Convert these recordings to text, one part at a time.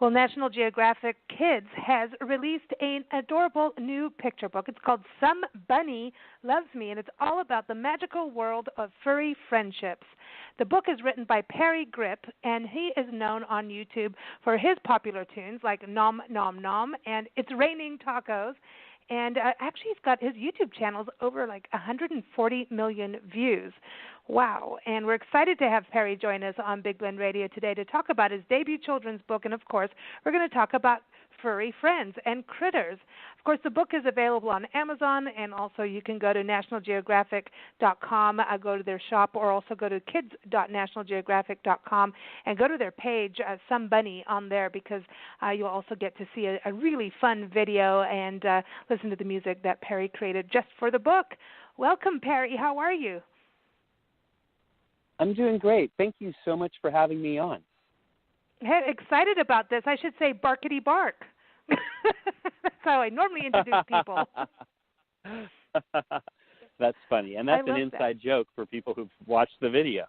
Well, National Geographic Kids has released an adorable new picture book. It's called Somebunny Loves Me, and it's all about the magical world of furry friendships. The book is written by Parry Gripp, and he is known on YouTube for his popular tunes like Nom Nom Nom and It's Raining Tacos. And actually, he's got his YouTube channels over like 140 million views. Wow. And we're excited to have Parry join us on Big Blend Radio today to talk about his debut children's book. And, of course, we're going to talk about furry friends and critters. Of course, the book is available on Amazon, and also you can go to nationalgeographic.com, go to their shop, or also go to kids.nationalgeographic.com and go to their page, Somebunny, on there, because you'll also get to see a really fun video and listen to the music that Parry created just for the book. Welcome, Parry. How are you? I'm doing great. Thank you so much for having me on. Hey, excited about this. I should say barkity bark. That's how I normally introduce people. That's funny. And that's an inside joke for people who've watched the video.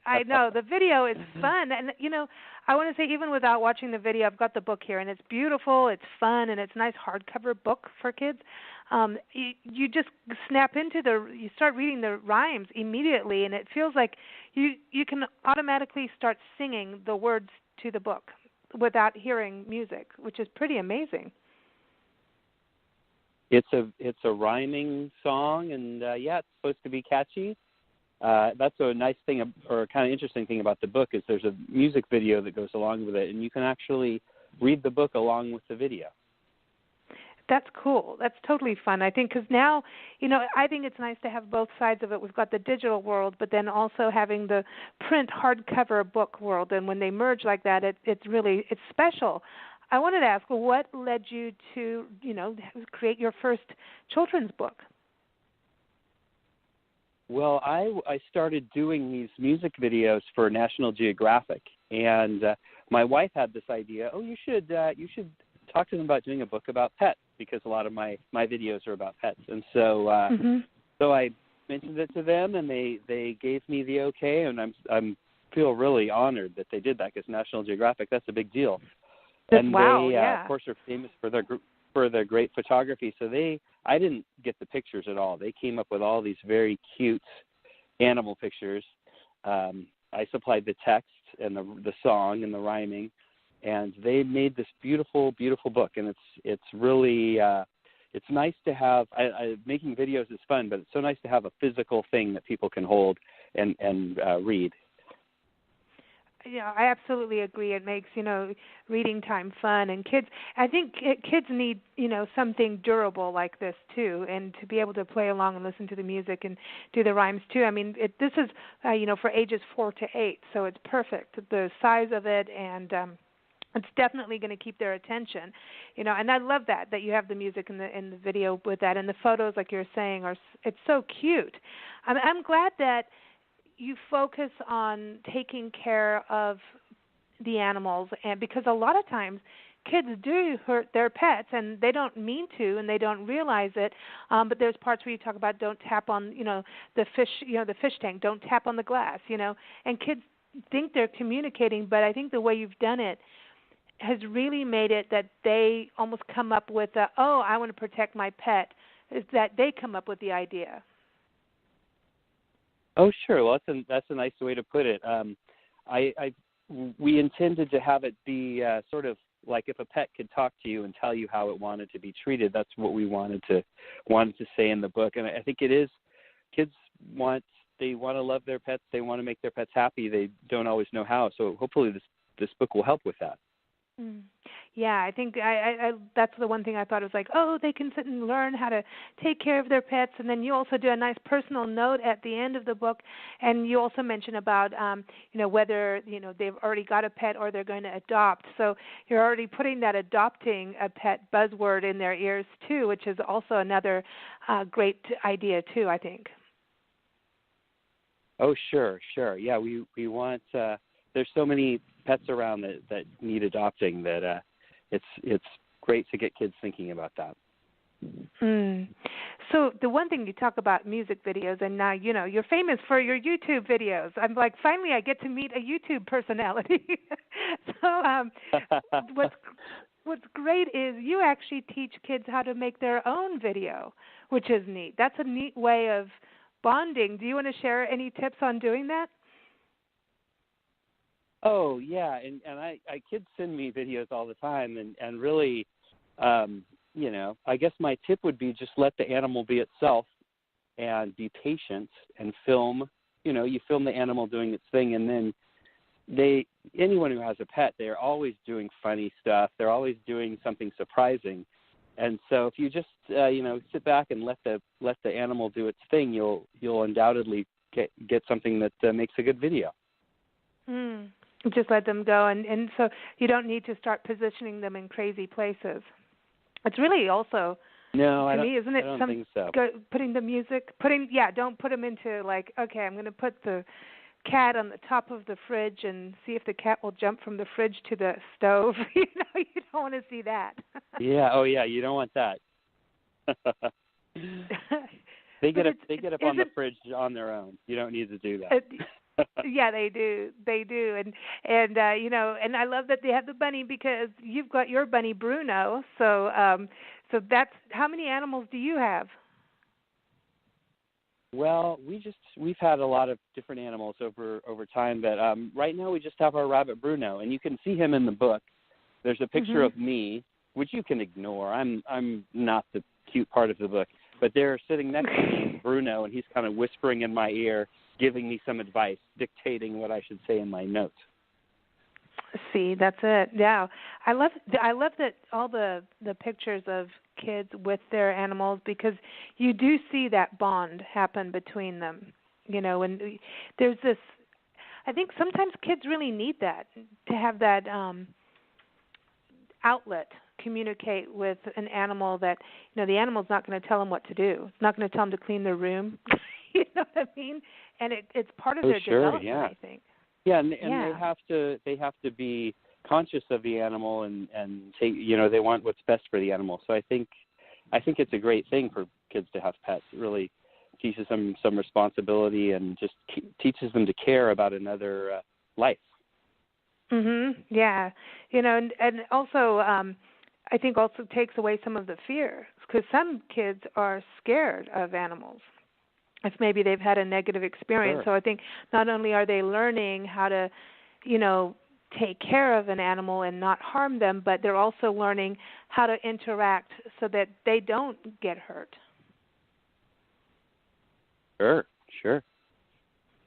I know. The video is fun. And, you know, I want to say even without watching the video, I've got the book here, and it's beautiful, it's fun, and it's a nice hardcover book for kids. You just snap into you start reading the rhymes immediately, and it feels like you can automatically start singing the words to the book without hearing music, which is pretty amazing. It's a rhyming song, and it's supposed to be catchy. That's a nice thing, or a kind of interesting thing about the book, is there's a music video that goes along with it, and you can actually read the book along with the video. That's cool. That's totally fun. I think because now, you know, I think it's nice to have both sides of it. We've got the digital world, but then also having the print hardcover book world. And when they merge like that, it's special. I wanted to ask, what led you to, you know, create your first children's book? Well, I started doing these music videos for National Geographic, and my wife had this idea. Oh, you should talk to them about doing a book about pets, because a lot of my videos are about pets. And so so I mentioned it to them, and they gave me the okay, and I'm feel really honored that they did that, because National Geographic, that's a big deal. And they of course are famous for their great photography. So I didn't get the pictures at all. They came up with all these very cute animal pictures. I supplied the text and the song and the rhyming, and they made this beautiful, beautiful book. And it's really it's nice to have. Making videos is fun, but it's so nice to have a physical thing that people can hold and read. Yeah, I absolutely agree. It makes, you know, reading time fun, and I think kids need, you know, something durable like this too, and to be able to play along and listen to the music and do the rhymes too. I mean, this is, you know, for ages 4 to 8, so it's perfect. The size of it, and it's definitely going to keep their attention, you know. And I love that you have the music in the video with that, and the photos, like you're saying, it's so cute. I'm glad that you focus on taking care of the animals, and because a lot of times kids do hurt their pets, and they don't mean to, and they don't realize it. But there's parts where you talk about don't tap on, you know, the fish tank, don't tap on the glass, you know, and kids think they're communicating, but I think the way you've done it has really made it that they almost come up with I want to protect my pet, is that they come up with the idea. Oh, sure. Well, that's a nice way to put it. We intended to have it be sort of like if a pet could talk to you and tell you how it wanted to be treated. That's what we wanted to say in the book. And I think it is. Kids want to love their pets. They want to make their pets happy. They don't always know how. So hopefully this book will help with that. Yeah, I think that's the one thing I thought was like, they can sit and learn how to take care of their pets. And then you also do a nice personal note at the end of the book, and you also mention about whether they've already got a pet or they're going to adopt. So you're already putting that adopting a pet buzzword in their ears too, which is also another great idea too, I think. Oh, sure. Yeah, we want. There's so many pets around that need adopting that it's great to get kids thinking about that. Mm. So the one thing you talk about music videos, and now you're famous for your YouTube videos. I'm like, finally, I get to meet a YouTube personality. so what's great is you actually teach kids how to make their own video, which is neat. That's a neat way of bonding. Do you want to share any tips on doing that? Oh yeah, and I kids send me videos all the time, and really, I guess my tip would be just let the animal be itself and be patient and film. You film the animal doing its thing, and then anyone who has a pet, they're always doing funny stuff. They're always doing something surprising, and so if you just sit back and let the animal do its thing, you'll undoubtedly get something that makes a good video. Mm. Just let them go, and so you don't need to start positioning them in crazy places. It's really also, no, to me, isn't it? I don't think so. Putting the music, don't put them into like, okay, I'm going to put the cat on the top of the fridge and see if the cat will jump from the fridge to the stove. You don't want to see that. Yeah. Oh, yeah. You don't want that. They get up on the fridge on their own. You don't need to do that. Yeah, they do, and and I love that they have the bunny because you've got your bunny Bruno. So that's how many animals do you have? Well, we've had a lot of different animals over time, but right now we just have our rabbit Bruno, and you can see him in the book. There's a picture of me, which you can ignore. I'm not the cute part of the book, but they're sitting next to me, Bruno, and he's kind of whispering in my ear, giving me some advice, dictating what I should say in my notes. See, that's it. Yeah, I love that all the pictures of kids with their animals, because you do see that bond happen between them. And there's this. I think sometimes kids really need that, to have that outlet, communicate with an animal that the animal's not going to tell them what to do. It's not going to tell them to clean their room. You know what I mean? And it's part of their development, yeah. I think. Yeah, and they have to be conscious of the animal and take, they want what's best for the animal. So I think it's a great thing for kids to have pets. It really teaches them some responsibility and just teaches them to care about another life. Mhm. Yeah. And also I think also takes away some of the fear, because some kids are scared of animals, if maybe they've had a negative experience. Sure. So I think not only are they learning how to, take care of an animal and not harm them, but they're also learning how to interact so that they don't get hurt. Sure.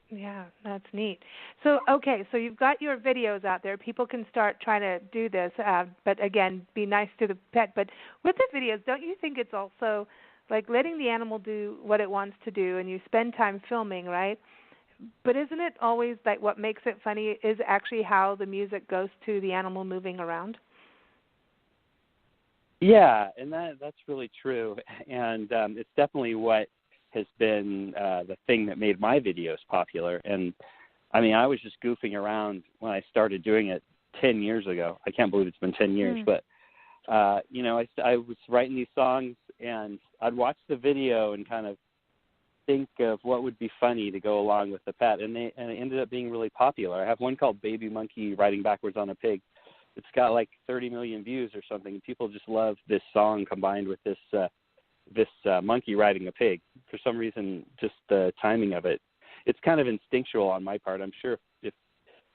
Yeah, that's neat. So, okay, so you've got your videos out there. People can start trying to do this, but again, be nice to the pet. But with the videos, don't you think it's also like letting the animal do what it wants to do, and you spend time filming, right? But isn't it always like what makes it funny is actually how the music goes to the animal moving around? Yeah, and that's really true. And it's definitely what has been the thing that made my videos popular. And I mean, I was just goofing around when I started doing it 10 years ago. I can't believe it's been 10 years, but I was writing these songs, and I'd watch the video and kind of think of what would be funny to go along with the pet, and it ended up being really popular. I have one called Baby Monkey Riding Backwards on a Pig. It's got like 30 million views or something. People just love this song combined with this monkey riding a pig. For some reason, just the timing of it. It's kind of instinctual on my part. I'm sure if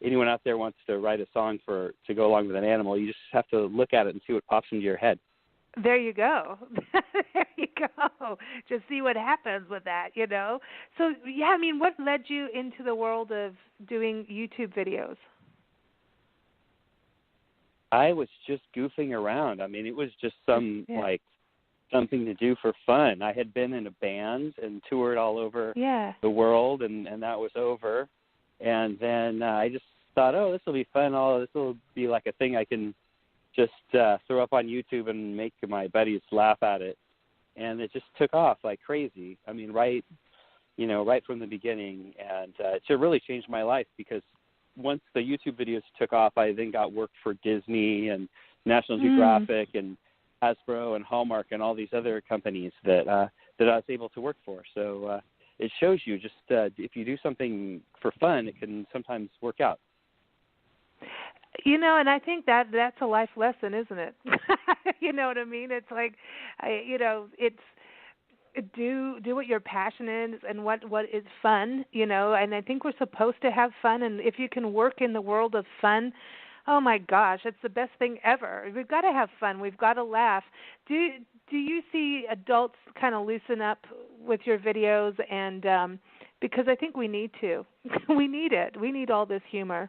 anyone out there wants to write a song to go along with an animal, you just have to look at it and see what pops into your head. There you go. There you go. Just see what happens with that, So, yeah, I mean, what led you into the world of doing YouTube videos? I was just goofing around. I mean, it was just something to do for fun. I had been in a band and toured all over the world, and that was over. And then I just thought, this will be fun. This will be like a thing I can just throw up on YouTube and make my buddies laugh at it. And it just took off like crazy. I mean, right from the beginning. And it really changed my life, because once the YouTube videos took off, I then got work for Disney and National Geographic and Hasbro and Hallmark and all these other companies that I was able to work for. So it shows you just if you do something for fun, it can sometimes work out. And I think that's a life lesson, isn't it? You know what I mean? It's like, it's do what your passion is and what is fun, and I think we're supposed to have fun, and if you can work in the world of fun, oh my gosh, it's the best thing ever. We've got to have fun. We've got to laugh. Do you see adults kind of loosen up with your videos, and because I think we need to. We need it. We need all this humor.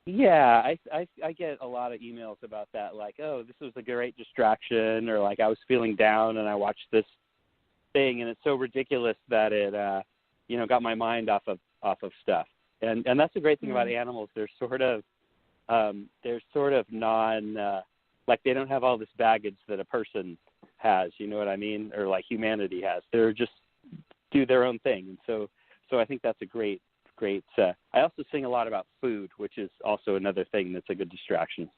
Yeah, I get a lot of emails about that, like, oh, this was a great distraction, or like I was feeling down and I watched this thing and it's so ridiculous that it got my mind off of stuff. And that's the great thing about animals. They're sort of non like they don't have all this baggage that a person has, you know what I mean? Or like humanity has. They're just do their own thing. And so I think that's a great I also sing a lot about food, which is also another thing that's a good distraction.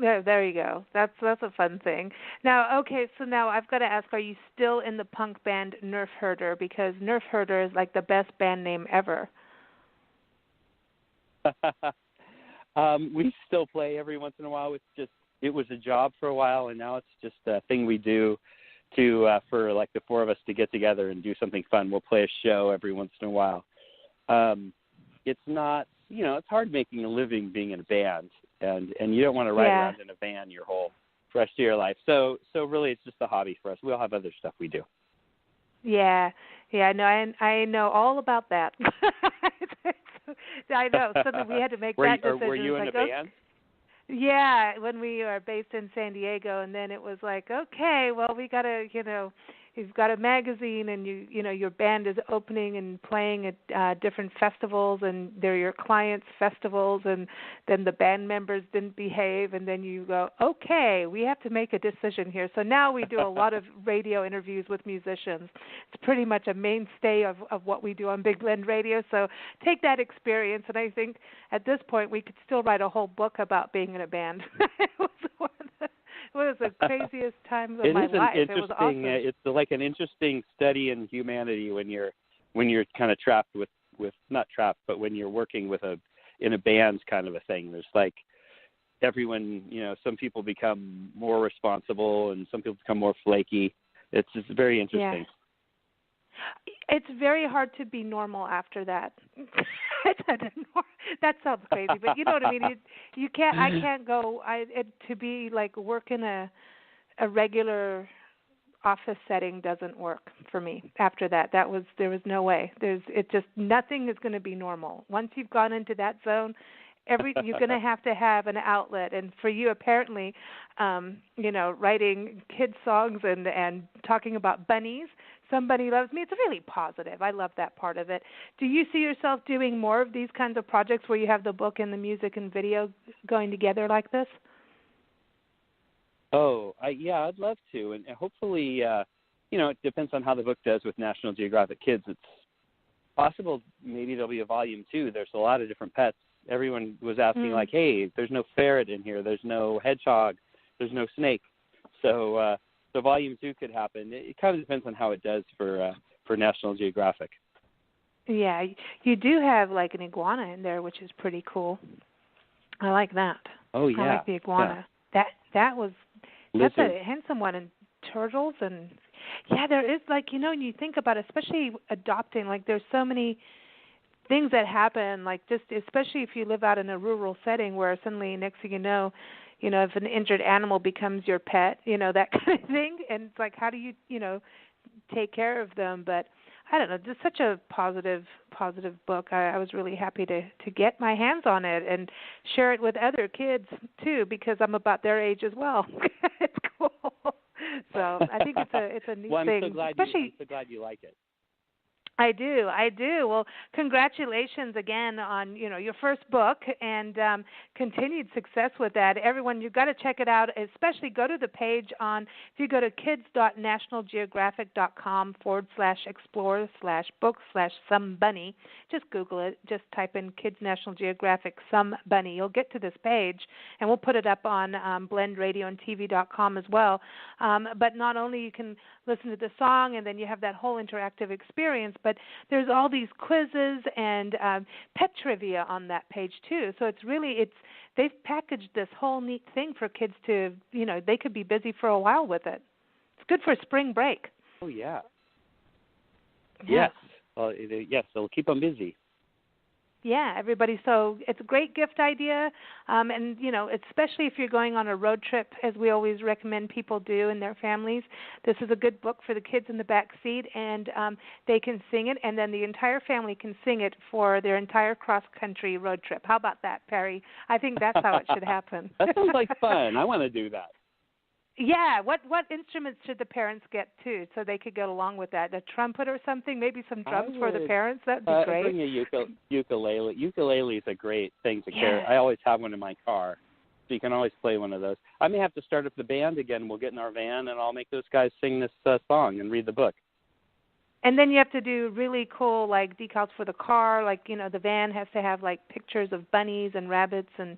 Yeah, there you go. That's a fun thing. Now, okay, so now I've got to ask, are you still in the punk band Nerf Herder? Because Nerf Herder is like the best band name ever. We still play every once in a while. It was a job for a while, and now it's just a thing we do for like the four of us to get together and do something fun. We'll play a show every once in a while. It's not, it's hard making a living being in a band, and you don't want to ride around in a van your whole rest of your life. So really it's just a hobby for us. We all have other stuff we do. Yeah, no, I know all about that. I know. Suddenly we had to make that decision. Were you in a band? Yeah, when we are based in San Diego, and then it was like, okay, well, we got to, you've got a magazine, and your band is opening and playing at different festivals, and they're your clients' festivals, and then the band members didn't behave, and then you go, okay, we have to make a decision here. So now we do a lot of radio interviews with musicians. It's pretty much a mainstay of what we do on Big Blend Radio. So take that experience, and I think at this point we could still write a whole book about being in a band. It was the craziest times of my life. It was awesome. It's like an interesting study in humanity when you're kind of trapped with not trapped, but when you're working in a band kind of a thing. There's like everyone, some people become more responsible and some people become more flaky. It's just very interesting. Yeah. It's very hard to be normal after that. That sounds crazy, but you know what I mean. You can't. I can't go. To be like work in a regular office setting doesn't work for me. After that, there was no way. Nothing is going to be normal once you've gone into that zone. You're going to have an outlet, and for you, apparently, writing kids songs and talking about bunnies. Somebunny Loves Me. It's really positive. I love that part of it. Do you see yourself doing more of these kinds of projects where you have the book and the music and video going together like this? Oh, I'd love to, and hopefully, it depends on how the book does with National Geographic Kids. It's possible maybe there'll be a volume 2. There's a lot of different pets. Everyone was asking like, hey, there's no ferret in here. There's no hedgehog. There's no snake. So volume 2 could happen. It kind of depends on how it does for National Geographic. Yeah, you do have like an iguana in there, which is pretty cool. I like that. Oh yeah, I like the iguana. Yeah. That's a handsome one, and turtles, and there is like when you think about it, especially adopting, like there's so many things that happen, like just especially if you live out in a rural setting where suddenly next thing you know, if an injured animal becomes your pet, that kind of thing. And it's like, how do you, take care of them? But I don't know, just such a positive book. I was really happy to get my hands on it and share it with other kids, too, because I'm about their age as well. It's cool. So I think it's a neat well, thing. I'm so glad you like it. I do. Well, congratulations again on, your first book and continued success with that. Everyone, you've got to check it out, especially go to the page if you go to kids.nationalgeographic.com/explore/book/Somebunny. Just Google it. Just type in Kids National Geographic Somebunny. You'll get to this page, and we'll put it up on blendradioandtv.com as well. But not only you can listen to the song, and then you have that whole interactive experience, but there's all these quizzes and pet trivia on that page too. So they've packaged this whole neat thing for kids to, they could be busy for a while with it. It's good for spring break. Oh yeah. Yeah. Yes. Well, yes, it'll keep them busy. Yeah, everybody. So it's a great gift idea, and especially if you're going on a road trip, as we always recommend people do and their families. This is a good book for the kids in the back seat, and they can sing it, and then the entire family can sing it for their entire cross-country road trip. How about that, Parry? I think that's how it should happen. That sounds like fun. I want to do that. Yeah, what instruments should the parents get too, so they could get along with that? A trumpet or something? Maybe some drums for the parents. That'd be great. Bring a ukulele. Ukulele is a great thing to carry. I always have one in my car, so you can always play one of those. I may have to start up the band again. We'll get in our van, and I'll make those guys sing this song and read the book. And then you have to do really cool decals for the car. The van has to have pictures of bunnies and rabbits and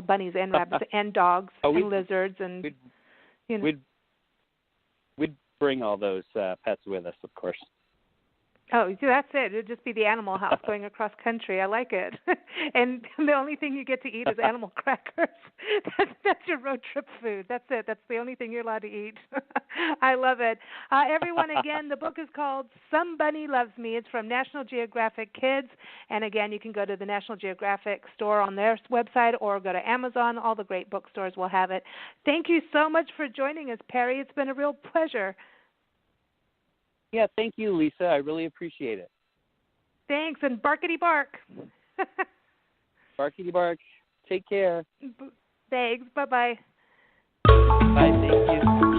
bunnies and rabbits and dogs and lizards and We'd bring all those pets with us, of course. Oh, that's it. It'd just be the animal house going across country. I like it. And the only thing you get to eat is animal crackers. That's your road trip food. That's it. That's the only thing you're allowed to eat. I love it. Everyone, again, the book is called Somebunny Loves Me. It's from National Geographic Kids. And, again, you can go to the National Geographic store on their website or go to Amazon. All the great bookstores will have it. Thank you so much for joining us, Parry. It's been a real pleasure. Yeah, thank you, Lisa. I really appreciate it. Thanks, and barkity bark. Barkity bark. Take care. Thanks. Bye-bye. Bye, thank you.